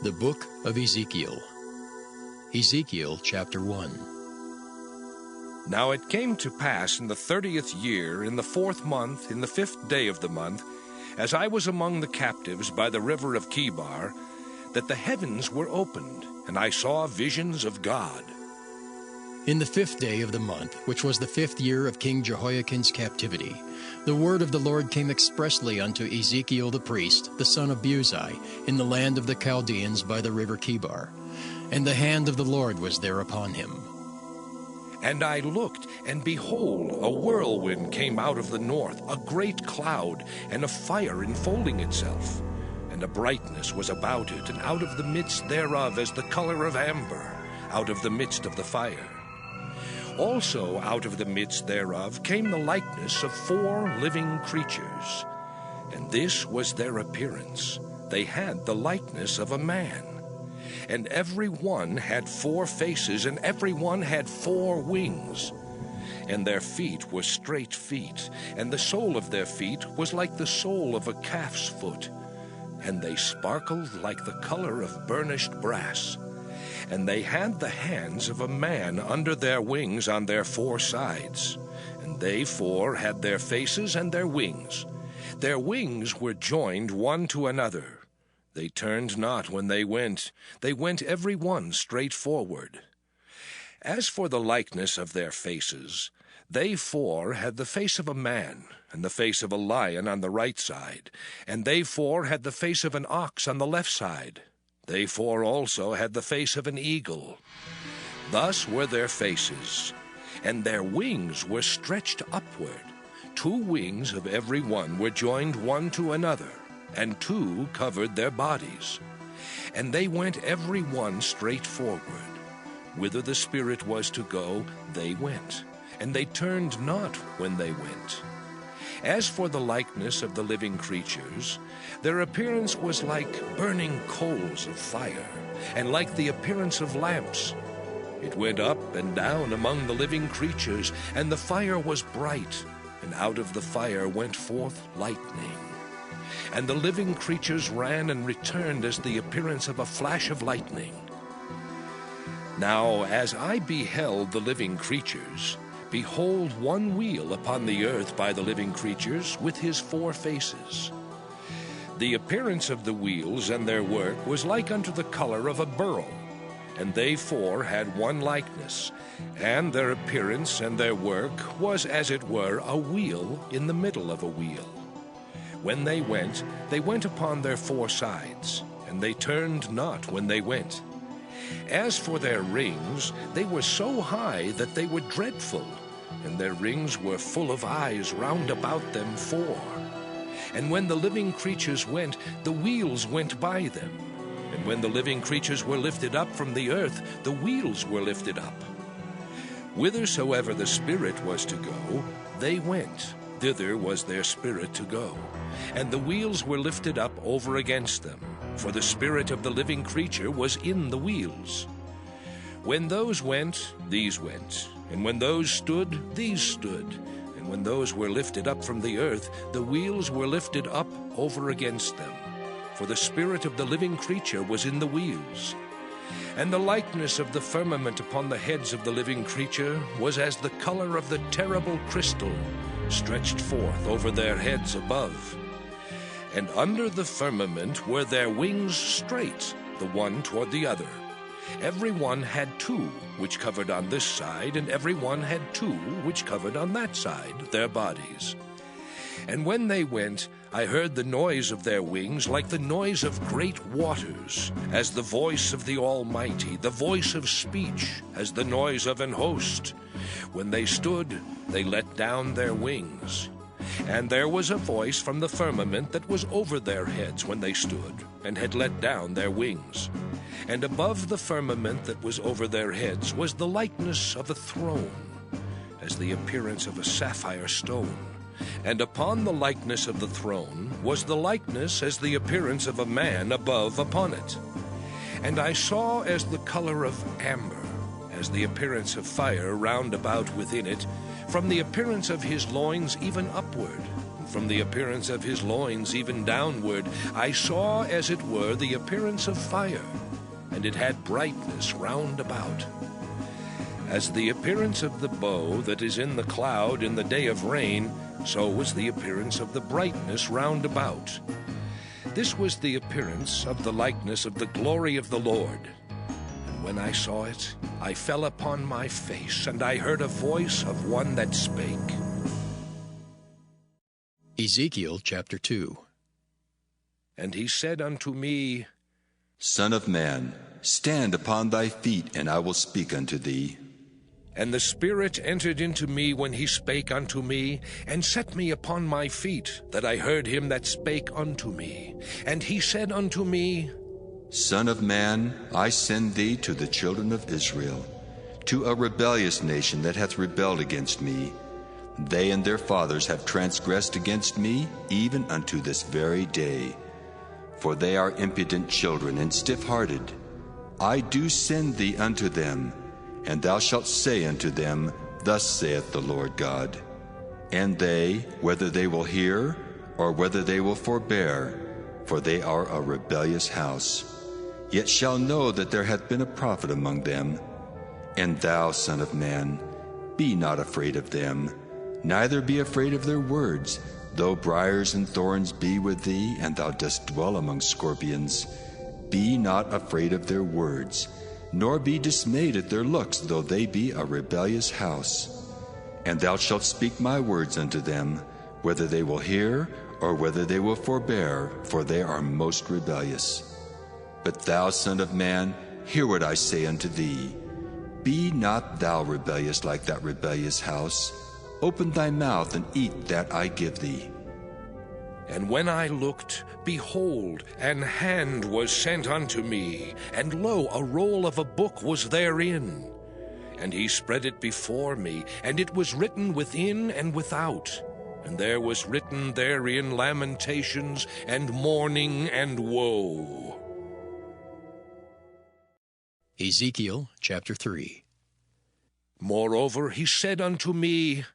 The Book of Ezekiel. Ezekiel chapter 1. Now it came to pass in the 30th year, in the 4th month, in the 5th day of the month, as I was among the captives by the river of Chebar, that the heavens were opened, and I saw visions of God. In the 5th day of the month, which was the 5th year of King Jehoiachin's captivity, the word of the Lord came expressly unto Ezekiel the priest, the son of Buzi, in the land of the Chaldeans by the river Chebar. And the hand of the Lord was there upon him. And I looked, and behold, a whirlwind came out of the north, a great cloud, and a fire enfolding itself. And a brightness was about it, and out of the midst thereof as the color of amber, out of the midst of the fire. Also out of the midst thereof came the likeness of 4 living creatures. And this was their appearance. They had the likeness of a man. And every one had 4 faces, and every one had 4 wings. And their feet were straight feet, and the sole of their feet was like the sole of a calf's foot. And they sparkled like the color of burnished brass. And they had the hands of a man under their wings on their 4 sides. And they 4 had their faces and their wings. Their wings were joined one to another. They turned not when they went every one straight forward. As for the likeness of their faces, they 4 had the face of a man, and the face of a lion on the right side, and they 4 had the face of an ox on the left side. They 4 also had the face of an eagle. Thus were their faces, and their wings were stretched upward. 2 wings of every one were joined one to another, and 2 covered their bodies. And they went every one straight forward. Whither the Spirit was to go, they went, and they turned not when they went. As for the likeness of the living creatures, their appearance was like burning coals of fire, and like the appearance of lamps. It went up and down among the living creatures, and the fire was bright, and out of the fire went forth lightning. And the living creatures ran and returned as the appearance of a flash of lightning. Now as I beheld the living creatures, behold, one wheel upon the earth by the living creatures, with his 4 faces. The appearance of the wheels and their work was like unto the color of a beryl, and they 4 had one likeness, and their appearance and their work was as it were a wheel in the middle of a wheel. When they went upon their 4 sides, and they turned not when they went. As for their rings, they were so high that they were dreadful, and their rings were full of eyes round about them 4. And when the living creatures went, the wheels went by them. And when the living creatures were lifted up from the earth, the wheels were lifted up. Whithersoever the Spirit was to go, they went. Thither was their spirit to go. And the wheels were lifted up over against them, for the spirit of the living creature was in the wheels. When those went, these went. And when those stood, these stood. And when those were lifted up from the earth, the wheels were lifted up over against them. For the spirit of the living creature was in the wheels. And the likeness of the firmament upon the heads of the living creature was as the color of the terrible crystal, stretched forth over their heads above. And under the firmament were their wings straight, the one toward the other. Every one had 2 which covered on this side, and every one had 2 which covered on that side, their bodies. And when they went, I heard the noise of their wings like the noise of great waters, as the voice of the Almighty, the voice of speech, as the noise of an host. When they stood, they let down their wings. And there was a voice from the firmament that was over their heads when they stood, and had let down their wings. And above the firmament that was over their heads was the likeness of a throne, as the appearance of a sapphire stone. And upon the likeness of the throne was the likeness as the appearance of a man above upon it. And I saw as the color of amber, as the appearance of fire round about within it, from the appearance of his loins even upward, and From the appearance of his loins even downward, I saw as it were the appearance of fire, and it had brightness round about. As the appearance of the bow that is in the cloud in the day of rain, so was the appearance of the brightness round about. This was the appearance of the likeness of the glory of the Lord. And when I saw it, I fell upon my face, and I heard a voice of one that spake. Ezekiel chapter 2. And he said unto me, Son of man, stand upon thy feet, and I will speak unto thee. And the Spirit entered into me when he spake unto me, and set me upon my feet, that I heard him that spake unto me. And he said unto me, Son of man, I send thee to the children of Israel, to a rebellious nation that hath rebelled against me. They and their fathers have transgressed against me, even unto this very day. For they are impudent children and stiff-hearted. I do send thee unto them, and thou shalt say unto them, Thus saith the Lord God. And they, whether they will hear, or whether they will forbear, for they are a rebellious house, yet shall know that there hath been a prophet among them. And thou, son of man, be not afraid of them, neither be afraid of their words, though briars and thorns be with thee, and thou dost dwell among scorpions. Be not afraid of their words, nor be dismayed at their looks, though they be a rebellious house. And thou shalt speak my words unto them, whether they will hear, or whether they will forbear, for they are most rebellious. But thou, son of man, hear what I say unto thee. Be not thou rebellious like that rebellious house. Open thy mouth and eat that I give thee. And when I looked, behold, an hand was sent unto me, and lo, a roll of a book was therein. And he spread it before me, and it was written within and without. And there was written therein lamentations, and mourning, and woe. Ezekiel chapter 3. Moreover he said unto me,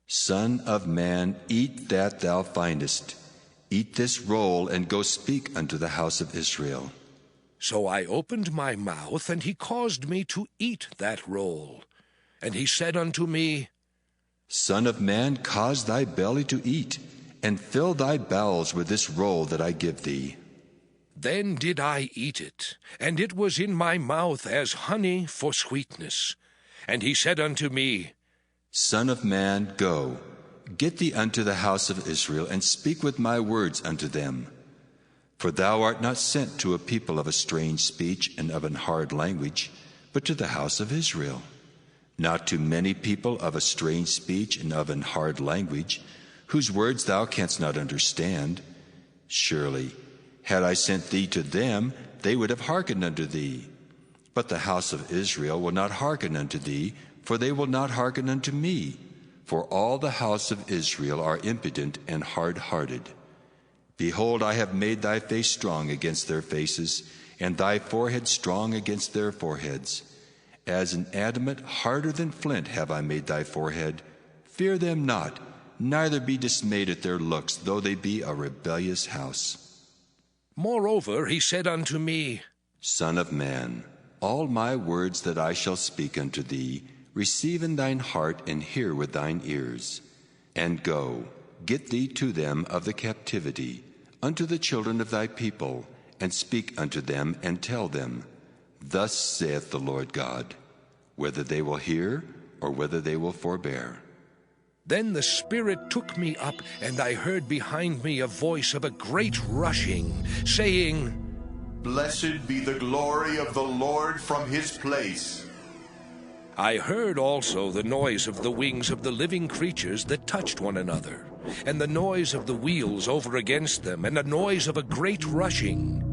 Son of man, eat that thou findest. Eat this roll, and go speak unto the house of Israel. So I opened my mouth, and he caused me to eat that roll. And he said unto me, Son of man, cause thy belly to eat, and fill thy bowels with this roll that I give thee. Then did I eat it, and it was in my mouth as honey for sweetness. And he said unto me, Son of man, go, get thee unto the house of Israel, and speak with my words unto them. For thou art not sent to a people of a strange speech and of an hard language, but to the house of Israel. Not to many people of a strange speech and of an hard language, whose words thou canst not understand. Surely, had I sent thee to them, they would have hearkened unto thee. But the house of Israel will not hearken unto thee, for they will not hearken unto me. For all the house of Israel are impudent and hard-hearted. Behold, I have made thy face strong against their faces, and thy forehead strong against their foreheads. As an adamant harder than flint have I made thy forehead. Fear them not, neither be dismayed at their looks, though they be a rebellious house. Moreover he said unto me, Son of man, all my words that I shall speak unto thee, receive in thine heart and hear with thine ears. And go, get thee to them of the captivity, unto the children of thy people, and speak unto them, and tell them, Thus saith the Lord God, whether they will hear, or whether they will forbear. Then the Spirit took me up, and I heard behind me a voice of a great rushing, saying, Blessed be the glory of the Lord from his place. I heard also the noise of the wings of the living creatures that touched one another, and the noise of the wheels over against them, and the noise of a great rushing.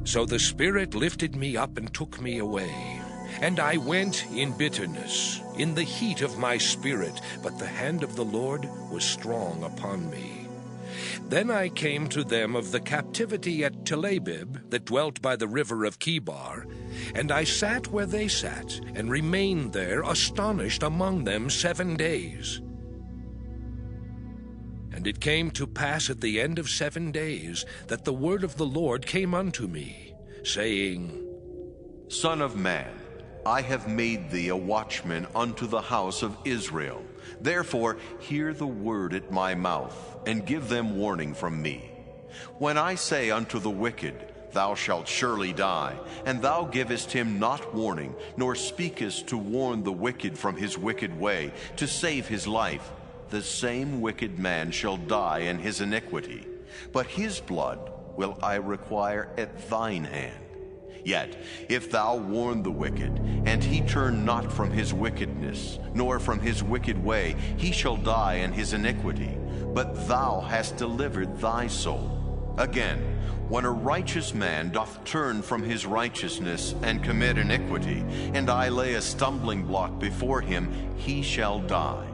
So the Spirit lifted me up and took me away. And I went in bitterness, in the heat of my spirit, but the hand of the Lord was strong upon me. Then I came to them of the captivity at Telabib, that dwelt by the river of Chebar, and I sat where they sat, and remained there astonished among them 7 days. And it came to pass at the end of 7 days that the word of the Lord came unto me, saying, Son of man, I have made thee a watchman unto the house of Israel. Therefore hear the word at my mouth, and give them warning from me. When I say unto the wicked, Thou shalt surely die, and thou givest him not warning, nor speakest to warn the wicked from his wicked way, to save his life, the same wicked man shall die in his iniquity, but his blood will I require at thine hand. Yet, if thou warn the wicked, and he turn not from his wickedness, nor from his wicked way, he shall die in his iniquity, but thou hast delivered thy soul. Again, when a righteous man doth turn from his righteousness and commit iniquity, and I lay a stumbling block before him, he shall die.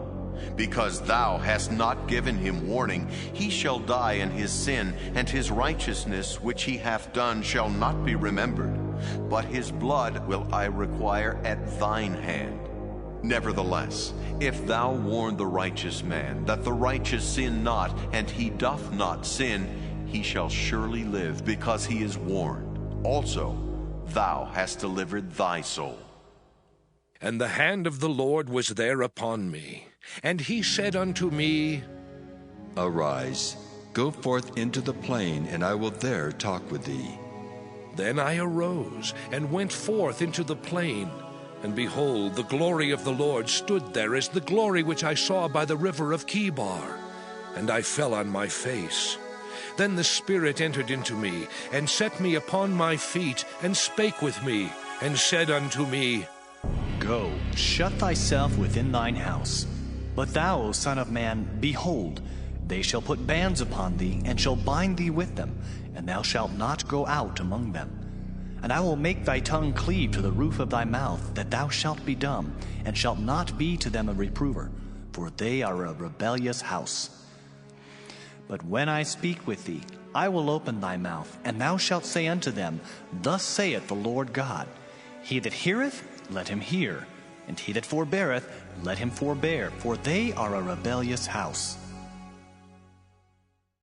Because thou hast not given him warning, he shall die in his sin, and his righteousness which he hath done shall not be remembered. But his blood will I require at thine hand. Nevertheless, if thou warn the righteous man, that the righteous sin not, and he doth not sin, he shall surely live, because he is warned. Also, thou hast delivered thy soul. And the hand of the Lord was there upon me. And he said unto me, Arise, go forth into the plain, and I will there talk with thee. Then I arose, and went forth into the plain. And behold, the glory of the Lord stood there as the glory which I saw by the river of Chebar. And I fell on my face. Then the Spirit entered into me, and set me upon my feet, and spake with me, and said unto me, Go, shut thyself within thine house. But thou, O son of man, behold, they shall put bands upon thee, and shall bind thee with them, and thou shalt not go out among them. And I will make thy tongue cleave to the roof of thy mouth, that thou shalt be dumb, and shalt not be to them a reprover, for they are a rebellious house. But when I speak with thee, I will open thy mouth, and thou shalt say unto them, Thus saith the Lord God, He that heareth, let him hear, and he that forbeareth, let him forbear, for they are a rebellious house.